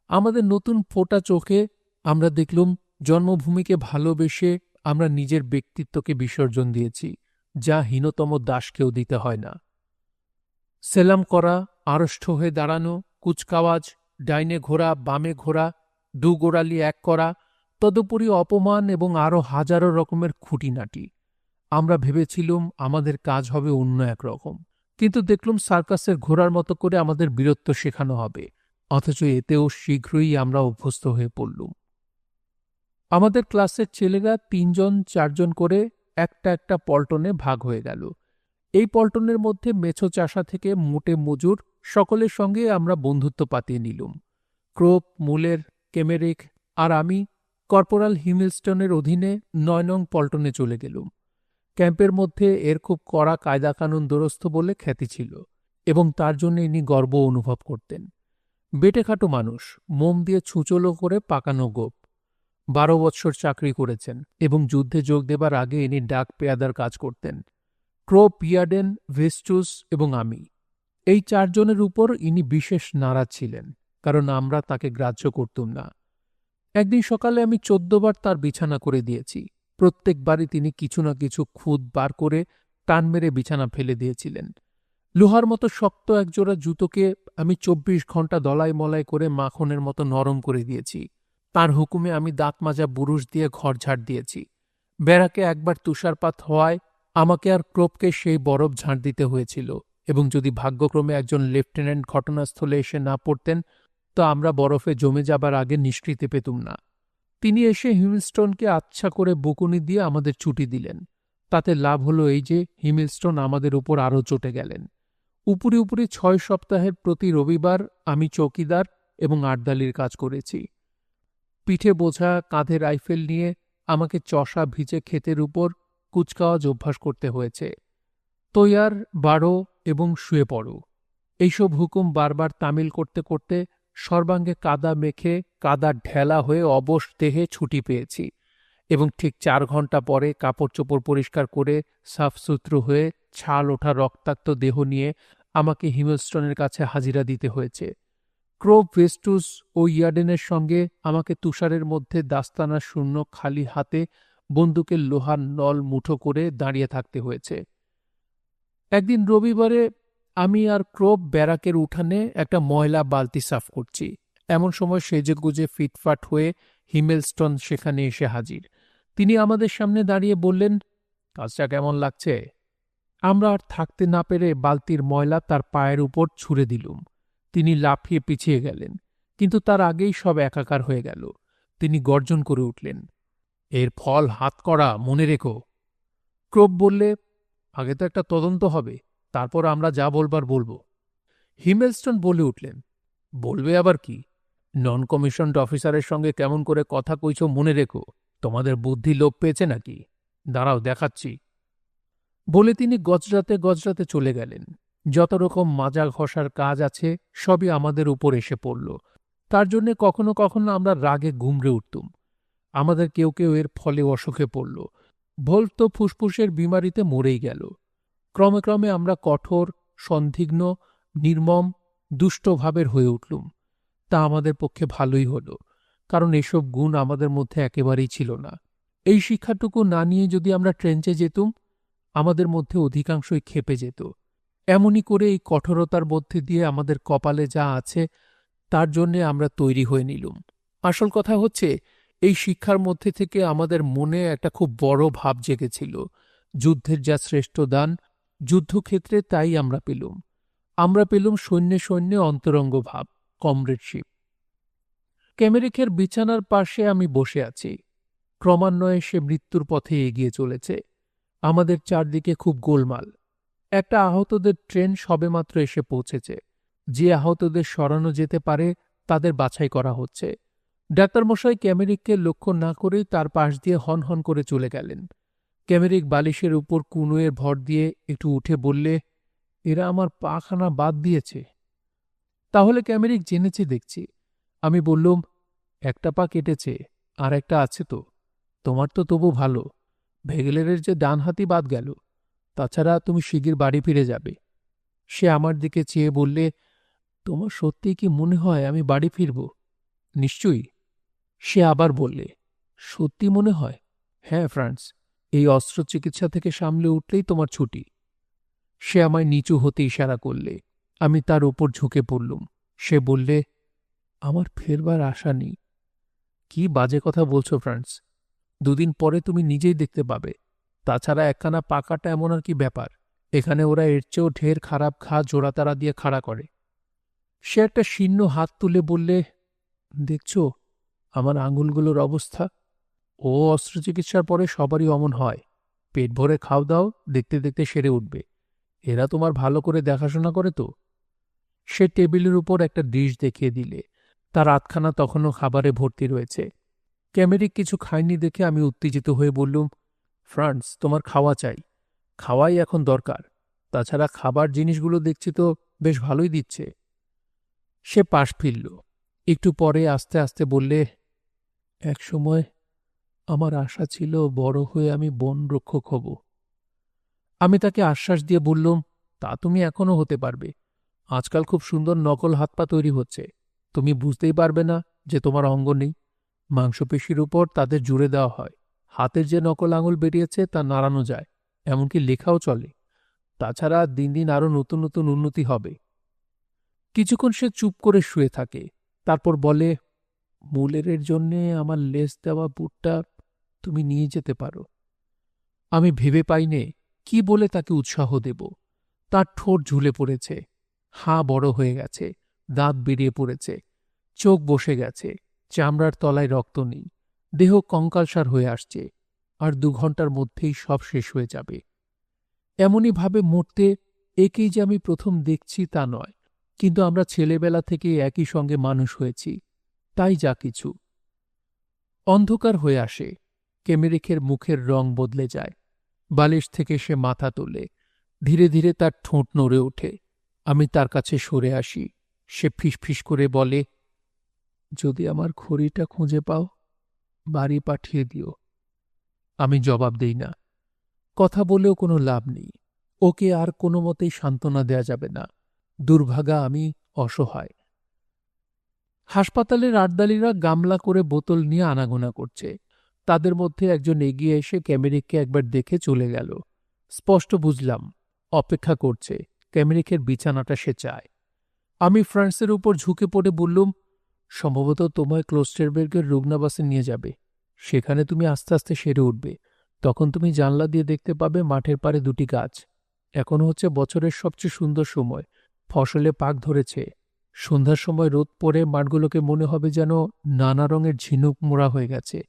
আমাদের নতুন ফোটা চোখে আমরা দেখলুম জন্মভূমিকে ভালোবেসে আমরা নিজের ব্যক্তিত্বকে বিসর্জন দিয়েছি, যা হীনতম দাসকেও দিতে হয় না। সেলাম করা, আড়ষ্ট হয়ে দাঁড়ানো, কুচকাওয়াজ, ডাইনে ঘোরা, বামে ঘোরা, দু গোড়ালি এক করা, তদুপরি অপমান এবং আরও হাজারো রকমের খুঁটিনাটি। আমরা ভেবেছিলুম আমাদের কাজ হবে অন্য এক রকম, কিন্তু দেখলুম সার্কাসের ঘোড়ার মতো করে আমাদের বীরত্ব শেখানো হবে, অথচ এতেও শীঘ্রই আমরা অভ্যস্ত হয়ে পড়লুম। আমাদের ক্লাসের ছেলেরা 3 জন 4 জন করে একটা একটা পল্টনে ভাগ হয়ে গেল। এই পল্টনের মধ্যে মেছো চাষা থেকে মোটে মজুর সকলের সঙ্গে আমরা বন্ধুত্ব পাতিয়ে নিলুম। ক্রোপ, মুলের, কেমেরিক আর আমি কর্পোরাল হিমিলস্টনের অধীনে 9 নং পল্টনে চলে গেলুম। ক্যাম্পের মধ্যে এর খুব কড়া কায়দা-কানুন দোরস্ত বলে খ্যাতি ছিল, এবং তার জন্য ইনি গর্ব অনুভব করতেন। বেটেখাটো মানুষ, মোম দিয়ে ছুঁচলো করে পাকানো গোপ। 12 বৎসর চাকরি করেছেন এবং যুদ্ধে যোগ দেবার আগে ইনি ডাক পেয়াদার কাজ করতেন। ক্রোপ, ইয়ার্ডেন, ভেস্টুস এবং আমি, এই 4 জনের উপর ইনি বিশেষ নারাজ ছিলেন, কারণ আমরা তাকে গ্রাহ্য করতুম না। একদিন সকালে আমি 14 বার তার বিছানা করে দিয়েছি। প্রত্যেকবারই তিনি কিছু না কিছু খুঁত বার করে টান মেরে বিছানা ফেলে দিয়েছিলেন। লোহার মতো শক্ত একজোড়া জুতোকে আমি 24 ঘণ্টা দলাই মলাই করে মাখনের মতো নরম করে দিয়েছি। তার হুকুমে আমি দাঁত মাজা বুরুশ দিয়ে ঘর ঝাড় দিয়েছি। ব্যারাকে একবার তুষারপাত হওয়ায় আমাকে আর ক্রোপকে সেই বরফ ঝাড় দিতে হয়েছিল, এবং যদি ভাগ্যক্রমে একজন লেফটেন্যান্ট ঘটনাস্থলে এসে না পড়তেন তো আমরা বরফে জমে যাবার আগে নিষ্কৃতি পেতুম না। তিনি এসে হিমিলস্টোনকে আচ্ছা করে বকুনি দিয়ে আমাদের ছুটি দিলেন। তাতে লাভ হলো এই যে হিমিলস্টোন আমাদের উপর আরও চটে গেলেন। উপরি উপরি 6 সপ্তাহের প্রতি রবিবার আমি চৌকিদার এবং আটদালির কাজ করেছি। পিঠে বোঝা, কাঁধে রাইফেল নিয়ে আমাকে চষা ভিজে ক্ষেতের উপর কুচকাওয়াজ অভ্যাস করতে হয়েছে। তৈয়ার, বাড়ো এবং শুয়ে পড়ো, এইসব হুকুম বারবার তামিল করতে করতে সর্বাঙ্গে কাদা মেখে কাদা ঢেলা হয়ে অবশ দেহে ছুটি পেয়েছি, এবং ঠিক 4 ঘণ্টা পরে কাপড় চোপড় পরিষ্কার করে সাফসুতরো হয়ে ছাল ওঠা রক্তাক্ত দেহ নিয়ে আমাকে হিমেলস্টোনের কাছে হাজিরা দিতে হয়েছে। ক্রোপ, ভেস্টুস ও ইয়ার্ডেনের সঙ্গে আমাকে তুষারের মধ্যে দাস্তানা শূন্য খালি হাতে বন্দুকের লোহার নল মুঠো করে দাঁড়িয়ে থাকতে হয়েছে। একদিন রবিবারে আমি আর ক্রোপ ব্যারাকের উঠানে একটা ময়লা বালতি সাফ করছি। এমন সময় সেজেগুজে ফিটফাট হয়ে হিমেলস্টোন সেখানে এসে হাজির। তিনি আমাদের সামনে দাঁড়িয়ে বললেন, কাজটা কেমন লাগছে? আমরা আর থাকতে না পেরে বালতির ময়লা তার পায়ের উপর ছুঁড়ে দিলুম। তিনি লাফিয়ে পিছিয়ে গেলেন, কিন্তু তার আগেই সব একাকার হয়ে গেল। তিনি গর্জন করে উঠলেন, এর ফল হাতকড়া, মনে রেখো। ক্রোপ বললে, আগে তো একটা তদন্ত হবে, তারপর আমরা যা বলবার বলব। হিমেলস্টোন বলে উঠলেন, বলবে আবার কি? নন কমিশনড অফিসারের সঙ্গে কেমন করে কথা কইছ মনে রেখো। তোমাদের বুদ্ধি লোপ পেয়েছে নাকি? দাঁড়াও, দেখাচ্ছি। বলে তিনি গজরাতে গজরাতে চলে গেলেন। যত রকম মাজা ঘষার কাজ আছে সবই আমাদের উপর এসে পড়ল। তার জন্যে কখনো কখনো আমরা রাগে গুমড়ে উঠতুম। আমাদের কেউ কেউ এর ফলে অসুখে পড়ল। ভোল্ট তো ফুসফুসের বিমারিতে মরেই গেল। ক্রমে ক্রমে আমরা কঠোর, সন্দিগ্ধ, নির্মম, দুষ্টভাবের হয়ে উঠলুম। তা আমাদের পক্ষে ভালোই হল, কারণ এসব গুণ আমাদের মধ্যে একেবারেই ছিল না। এই শিক্ষাটুকু না নিয়ে যদি আমরা ট্রেঞ্চে যেতুম, আমাদের মধ্যে অধিকাংশই ক্ষেপে যেত। এমনই করে এই কঠোরতার মধ্যে দিয়ে আমাদের কপালে যা আছে তার জন্যে আমরা তৈরি হয়ে নিলুম। আসল কথা হচ্ছে, এই শিক্ষার মধ্যে থেকে আমাদের মনে একটা খুব বড় ভাব জেগেছিল। যুদ্ধের যা শ্রেষ্ঠ দান, যুদ্ধক্ষেত্রে তাই আমরা পেলুম। আমরা পেলুম সৈন্যে সৈন্যে অন্তরঙ্গ ভাব, কমরেডশিপ। ক্যামেরিকের বিছানার পাশে আমি বসে আছি। ক্রমান্বয়ে সে মৃত্যুর পথে এগিয়ে চলেছে। আমাদের চারদিকে খুব গোলমাল। একটা আহতদের ট্রেন সবেমাত্র এসে পৌঁছেছে। যে আহতদের সরানো যেতে পারে তাদের বাছাই করা হচ্ছে। ডাক্তারমশাই ক্যামেরিককে লক্ষ্য না করেই তার পাশ দিয়ে হন হন করে চলে গেলেন। ক্যামেরিক বালিশের উপর কুনুয়ের ভর দিয়ে একটু উঠে বললে, এরা আমার পাখানা বাদ দিয়েছে। তাহলে ক্যামেরিক জেনেছে দেখছি। আমি বললুম, একটা পা কেটেছে, আর একটা আছে তো। তোমার তো তবু ভালো। ভেগেলের যে ডান হাতি বাদ গেল। তাছাড়া তুমি শিগগির বাড়ি ফিরে যাবে। সে আমার দিকে চেয়ে বললে, তোমার সত্যিই কি মনে হয় আমি বাড়ি ফিরব? নিশ্চয়ই। সে আবার বললে, সত্যি মনে হয়? হ্যাঁ ফ্রান্স, এই অস্ত্রচিকিৎসা থেকে সামলে উঠলেই তোমার ছুটি। সে আমায় নিচু হতে ইশারা করলে। আমি তার ওপর ঝুঁকে পড়লুম। সে বললে, আমার ফেরবার আশা নেই। কি বাজে কথা বলছো ফ্রান্স? 2 দিন পরে তুমি নিজেই দেখতে পাবে। তাছাড়া একখানা পাকাটা এমন আর কি ব্যাপার? এখানে ওরা এর চেয়েও ঢের খারাপ ঘা জোড়াতাড়া দিয়ে খাড়া করে। সে একটা শীর্ণ হাত তুলে বললে, দেখছ আমার আঙুলগুলোর অবস্থা? ও অস্ত্রচিকিৎসার পরে সবারই অমন হয়। পেট ভরে খাও দাও, দেখতে দেখতে সেরে উঠবে। এরা তোমার ভালো করে দেখাশোনা করে তো। সে টেবিলের উপর একটা ডিশ দেখিয়ে দিলে। তার আধখানা তখনও খাবারে ভর্তি রয়েছে। ক্যামেরিক কিছু খায়নি দেখে আমি উত্তেজিত হয়ে বললুম, ফ্রান্স, তোমার খাওয়া চাই। খাওয়াই এখন দরকার। তাছাড়া খাবার জিনিসগুলো দেখছি তো বেশ ভালোই দিচ্ছে। সে পাশ ফিরল। একটু পরে আস্তে আস্তে বললে, এক সময় আমার আশা ছিল বড় হয়ে আমি বন রক্ষক হব। আমি তাকে আশ্বাস দিয়ে বললুম, তা তুমি এখনো হতে পারবে। আজকাল খুব সুন্দর নকল হাত পা তৈরি হচ্ছে। তুমি বুঝতেই পারবে না যে তোমার অঙ্গ নেই। মাংসপেশির উপর তাদের জুড়ে দেওয়া হয়। হাতের যে নকল আঙুল বেরিয়েছে তা নাড়ানো যায়, এমনকি লেখাও চলে। তাছাড়া দিন দিন আরো নতুন নতুন উন্নতি হবে। কিছুক্ষণ সে চুপ করে শুয়ে থাকে, তারপর বলে, মুলেরের জন্যে আমার লেস দেওয়া বুটটা তুমি নিয়ে যেতে পারো। আমি ভেবে পাইনে কি বলে তাকে উৎসাহ দেব। তার ঠোঁট ঝুলে পড়েছে, হাঁ বড় হয়ে গেছে, দাঁত বেরিয়ে পড়েছে, চোখ বসে গেছে, চামড়ার তলায় রক্ত নেই, দেহ কঙ্কালসার হয়ে আসছে, আর 2 ঘণ্টার মধ্যেই সব শেষ হয়ে যাবে। এমনই ভাবে মরতে একেই যে আমি প্রথম দেখছি তা নয়, কিন্তু আমরা ছেলেবেলা থেকে একই সঙ্গে মানুষ হয়েছি, তাই যা কিছু। অন্ধকার হয়ে আসে, কেমেরিখের মুখের রং বদলে যায়। বালিশ থেকে সে মাথা তোলে, ধীরে ধীরে তার ঠোঁট নড়ে ওঠে। আমি তার কাছে সরে আসি। সে ফিসফিস করে বলে, যদি আমার ঘড়িটা খুঁজে পাও, বাড়ি পাঠিয়ে দিও। আমি জবাব দেই না। কথা বলেও কোনো লাভ নেই। ওকে আর কোনো মতেই সান্ত্বনা দেয়া যাবে না। দুর্ভাগা আমি, অসহায়। হাসপাতালের আর্দালিরা গামলা করে বোতল নিয়ে আনাগোনা করছে। তাদের মধ্যে একজন এগিয়ে এসে ক্যামেরিককে একবার দেখে চলে গেল। স্পষ্ট বুঝলাম, অপেক্ষা করছে, ক্যামেরিকের বিছানাটা সে চায়। আমি ফ্রান্সের উপর ঝুঁকে পড়ে বললুম, সম্ভবত তোমায় ক্লোস্টেরবের্গের রুগ্নাবাসে নিয়ে যাবে। সেখানে তুমি আস্তে আস্তে সেরে উঠবে। তখন তুমি জানলা দিয়ে দেখতে পাবে মাঠের পাড়ে 2টি গাছ। এখন হচ্ছে বছরের সবচেয়ে সুন্দর সময়। ফসলে পাক ধরেছে। সন্ধ্যার সময় রোদ পড়ে মাঠগুলোকে মনে হবে যেন নানা রঙের ঝিনুক মোড়া হয়ে গেছে।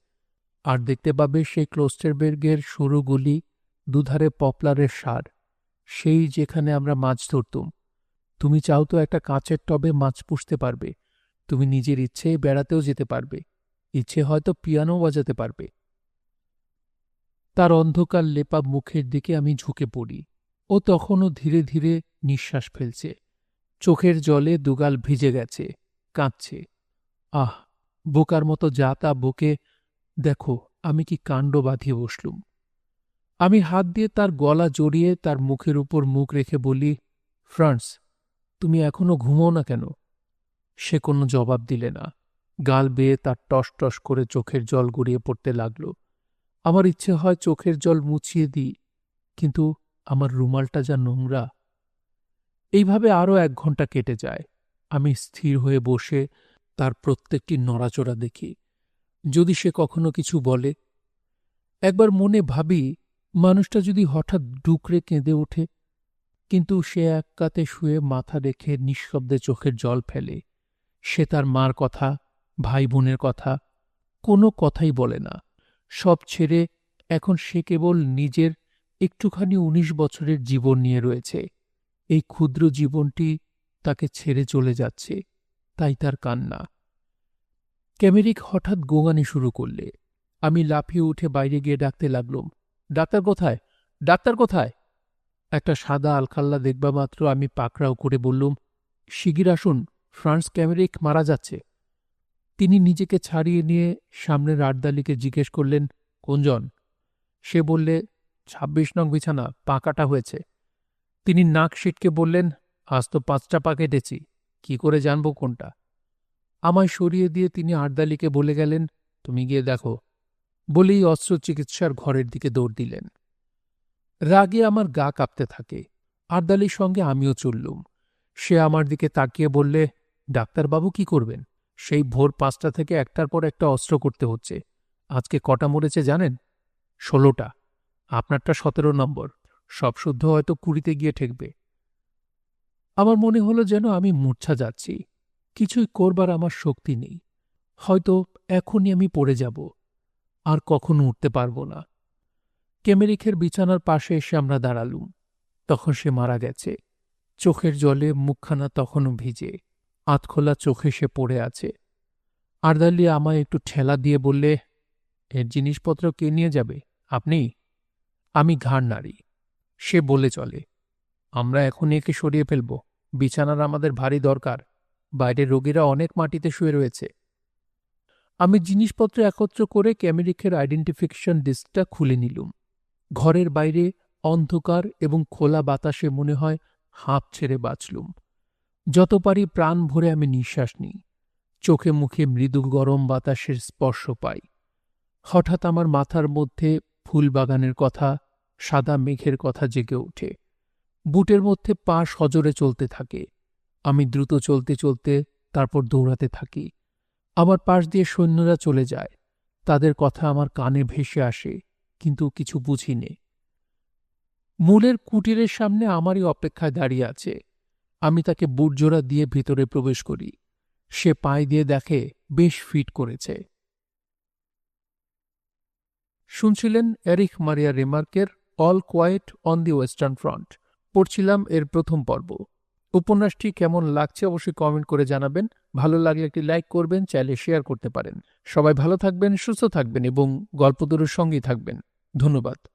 আর দেখতে পাবে সেই ক্লোস্টেরবের্গের সরু গলি, দুধারে পপলারের সার, সেই যেখানে আমরা মাছ ধরতুম। তুমি চাও তো একটা কাঁচের টবে মাছ পুষতে পারবে। তুমি নিজের ইচ্ছেই বেড়াতেও যেতে পারবে। ইচ্ছে হয়তো পিয়ানো বাজাতে পারবে। তার অন্ধকার লেপা মুখের দিকে আমি ঝুঁকে পড়ি। ও তখনও ধীরে ধীরে নিঃশ্বাস ফেলছে। চোখের জলে দুগাল ভিজে গেছে, কাঁদছে। আহ, বোকার মতো যা তা বকে দেখো আমি কি কাণ্ড বাঁধিয়ে বসলুম। আমি হাত দিয়ে তার গলা জড়িয়ে তার মুখের উপর মুখ রেখে বলি, ফ্রান্স, তুমি এখনো ঘুমো না কেন? সে কোনো জবাব দিলে না। গাল বেয়ে তার টস টস করে চোখের জল গড়িয়ে পড়তে লাগল। আমার ইচ্ছে হয় চোখের জল মুছিয়ে দিই, কিন্তু আমার রুমালটা যা নোংরা। এইভাবে আরও 1 ঘণ্টা কেটে যায়। আমি স্থির হয়ে বসে তার প্রত্যেকটি নড়াচড়া দেখি, যদি সে কখনো কিছু বলে। একবার মনে ভাবি, মানুষটা যদি হঠাৎ ডুকরে কেঁদে ওঠে, কিন্তু সে এক কাতে শুয়ে মাথা রেখে নিঃশব্দে চোখের জল ফেলে। সে তার মার কথা, ভাই বোনের কথা, কোনো কথাই বলে না। সব ছেড়ে এখন সে কেবল নিজের একটুখানি 19 বছরের জীবন নিয়ে রয়েছে। এই ক্ষুদ্র জীবনটি তাকে ছেড়ে চলে যাচ্ছে, তাই তার কান্না। ক্যামেরিক হঠাৎ গোঙানি শুরু করলে। আমি লাফিয়ে উঠে বাইরে গিয়ে ডাকতে লাগলুম, ডাক্তার কোথায়? ডাক্তার কোথায়? একটা সাদা আলখাল্লা দেখবা মাত্র আমি পাকড়াও করে বললুম, শিগগির আসুন, ফ্রান্স ক্যামেরিক মারা যাচ্ছে। তিনি নিজেকে ছাড়িয়ে নিয়ে সামনের আর্দালিকে জিজ্ঞেস করলেন, কোনজন? সে বললে, 26 নং বিছানা, পা কাটা হয়েছে। তিনি নাক সিটকে বললেন, আজ তো 5টা পা কেটেছি, কি করে জানব কোনটা? আমায় সরিয়ে দিয়ে তিনি আর্দালিকে বলে গেলেন, তুমি গিয়ে দেখো। বলেই অস্ত্র চিকিৎসার ঘরের দিকে দৌড় দিলেন। রাগে আমার গা কাঁপতে থাকে। আর্দালির সঙ্গে আমিও চললুম। সে আমার দিকে তাকিয়ে বললে, ডাক্তারবাবু কি করবেন? সেই ভোর 5টা থেকে একটার পর একটা অস্ত্র করতে হচ্ছে। আজকে কটা মরেছে জানেন? 16টা। আপনারটা 17 নম্বর। সব শুদ্ধ হয়তো 20তে গিয়ে ঠেকবে। আমার মনে হলো যেন আমি মূর্ছা যাচ্ছি। কিছুই করবার আমার শক্তি নেই। হয়তো এখনই আমি পড়ে যাব, আর কখনো উঠতে পারব না। কেমেরিখের বিছানার পাশে এসে আমরা দাঁড়ালুম। তখন সে মারা গেছে। চোখের জলে মুখখানা তখনও ভিজে। আধখোলা চোখে সে পড়ে আছে। আর্দালি আমায় একটু ঠেলা দিয়ে বললে, এর জিনিসপত্র কে নিয়ে যাবে? আপনি? আমি ঘাড় নাড়ি। সে বলে চলে, আমরা এখনই একে সরিয়ে ফেলব। বিছানার আমাদের ভারী দরকার। বাইরে রোগীরা অনেক মাটিতে শুয়ে রয়েছে। আমি জিনিসপত্র একত্র করে ক্যামেরিকের আইডেন্টিফিকেশন ডিস্কটা খুলে নিলুম। ঘরের বাইরে অন্ধকার এবং খোলা বাতাসে মনে হয় হাঁপ ছেড়ে বাঁচলুম। যত পারি প্রাণ ভরে আমি নিঃশ্বাস নিই। চোখে মুখে মৃদু গরম বাতাসের স্পর্শ পাই। হঠাৎ আমার মাথার মধ্যে ফুলবাগানের কথা, সাদা মেঘের কথা জেগে ওঠে। বুটের মধ্যে পা সজোরে চলতে থাকে। আমি দ্রুত চলতে চলতে তারপর দৌড়াতে থাকি। আমার পাশ দিয়ে সৈন্যরা চলে যায়। তাদের কথা আমার কানে ভেসে আসে, কিন্তু কিছু বুঝি নে। মূলের কুটিরের সামনে আমারই অপেক্ষায় দাঁড়িয়ে আছে। আমি তাকে বুটজোড়া দিয়ে ভিতরে প্রবেশ করি। সে পায়ে দিয়ে দেখে বেশ ফিট করেছে। শুনছিলেন এরিখ মারিয়া রেমার্কের all quiet on the western front. পড়ছিলাম এর প্রথম পর্ব। উপন্যাসটি কেমন লাগছে অবশ্যই কমেন্ট করে জানাবেন। ভালো লাগলে একটি লাইক করবেন, চাইলে শেয়ার করতে পারেন। সবাই ভালো থাকবেন, সুস্থ থাকবেন এবং গল্পগুলোর সঙ্গেই থাকবেন। ধন্যবাদ।